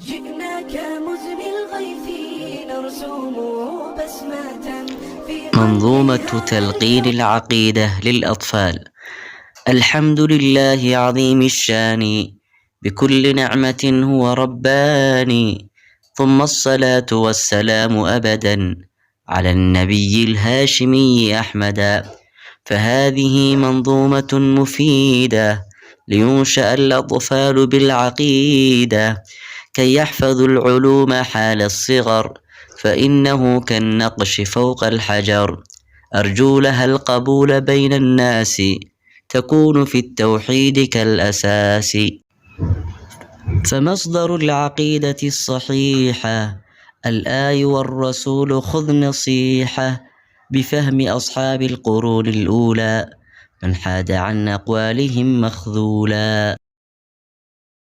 جئناك مزمي الغيث نرسم بسمة في منظومة تلقين العقيدة للأطفال. الحمد لله عظيم الشان بكل نعمة هو رباني، ثم الصلاة والسلام أبدا على النبي الهاشمي أحمدا. فهذه منظومة مفيدة لينشأ الأطفال بالعقيدة، كي يحفظوا العلوم حال الصغر، فإنه كالنقش فوق الحجر. أرجو لها القبول بين الناس، تكون في التوحيد كالأساس. فمصدر العقيدة الصحيحة الآي والرسول، خذ نصيحة بفهم أصحاب القرون الأولى، من حاد عن أقوالهم مخذولا.